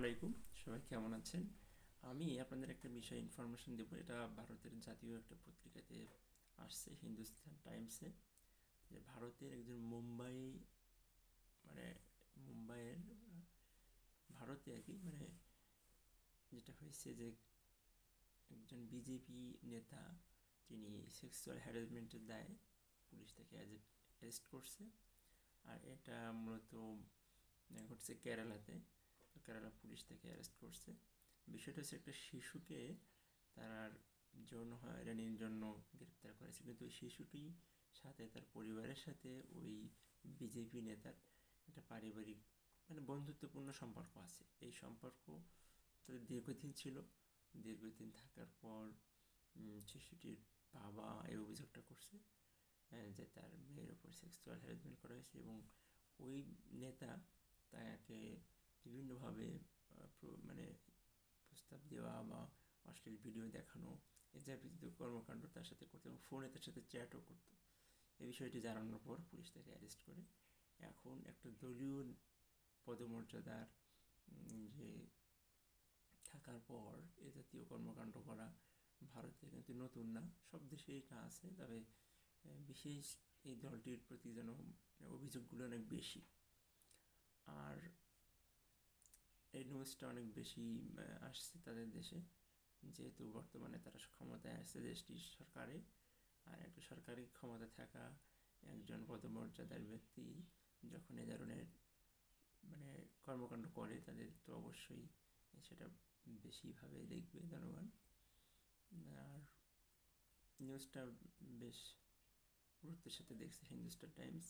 আলাইকুম, সবাই কেমন আছেন? আমি আপনাদের একটা বিষয় ইনফরমেশন দেবো। এটা ভারতের জাতীয় একটা পত্রিকাতে আসছে, হিন্দুস্তান টাইমসে, যে ভারতের একজন মানে মুম্বাইয়ের ভারতে আর কি, মানে যেটা হয়েছে যে একজন বিজেপি নেতা, তিনি সেক্সুয়াল হ্যারাসমেন্টের দায়ে পুলিশ থেকে অ্যারেস্ট করছে। আর এটা মূলত ঘটছে কেরালাতে। কেরালা পুলিশ থেকে অ্যারেস্ট করছে। বিষয়টা হচ্ছে একটা শিশুকে তার যৌন হয়রানির জন্য গ্রেপ্তার করেছে, কিন্তু ওই শিশুটি সাথে তার পরিবারের সাথে ওই বিজেপি নেতার একটা পারিবারিক মানে বন্ধুত্বপূর্ণ সম্পর্ক আছে। এই সম্পর্ক তাদের দীর্ঘদিন ছিল। দীর্ঘদিন থাকার পর শিশুটির বাবা এই অভিযোগটা করছে যে তার মেয়ের ওপর সেক্সুয়াল হ্যারাসমেন্ট করা হয়েছে, এবং ওই নেতা তাকে বিভিন্নভাবে মানে প্রস্তাব দেওয়া বা অশ্লীল ভিডিও দেখানো, এ জাতীয় কর্মকাণ্ড তার সাথে করতো এবং ফোনে তার সাথে চ্যাটও করতো। এই বিষয়টি জানানোর পর পুলিশ তাকে অ্যারেস্ট করে। এখন একটা দলীয় পদমর্যাদার যে থাকার পর এ জাতীয় কর্মকাণ্ড করা ভারতে কিন্তু নতুন না, সব দেশেই এটা আছে। তবে বিশেষ এই দলটির প্রতি যেন অভিযোগগুলো অনেক বেশি। আর এই নিউজটা অনেক বেশি আসছে তাদের দেশে, যেহেতু বর্তমানে তারা ক্ষমতায় আসছে দেশটির সরকারে। আর একটা সরকারি ক্ষমতা থাকা একজন পদমর্যাদার ব্যক্তি যখন এ ধরনের মানে কর্মকাণ্ড করে, তাদের তো অবশ্যই সেটা বেশিভাবে দেখবে জনগণ। আর নিউজটা বেশ গুরুত্বের সাথে দেখছে হিন্দুস্তান টাইমস,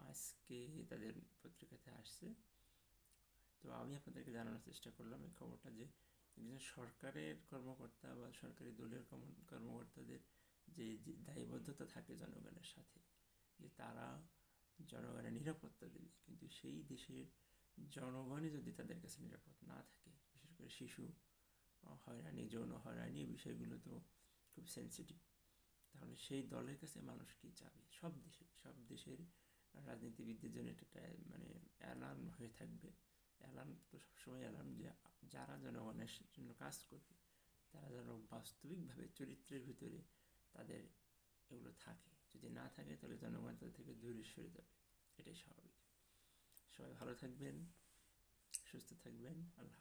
আজকে তাদের পত্রিকাতে আসছে। তো আমি আপনাদেরকে জানানোর চেষ্টা করলাম এই খবরটা, যে একজন সরকারের কর্মকর্তা বা সরকারি দলের কর্মকর্তাদের যে দায়বদ্ধতা থাকে জনগণের সাথে, যে তারা জনগণের নিরাপত্তা দেবে, কিন্তু সেই দেশের জনগণই যদি তাদের কাছে নিরাপদ না থাকে, বিশেষ করে শিশু হয়রানি, যৌন হয়রানি, এই বিষয়গুলো তো খুব সেন্সিটিভ, তাহলে সেই দলের কাছে মানুষ কি চাবে? সব দেশের রাজনীতিবিদদের জন্য এটা মানে অ্যালার্ম হয়ে থাকবে। অ্যালার্ম তো সবসময় অ্যালার্ম, যে যারা জনগণের জন্য কাজ করবে তারা যেন বাস্তবিকভাবে চরিত্রের ভিতরে তাদের এগুলো থাকে। যদি না থাকে তাহলে জনগণ তাদের থেকে দূরে সরে যাবে, এটাই স্বাভাবিক। সবাই ভালো থাকবেন, সুস্থ থাকবেন। আল্লাহ।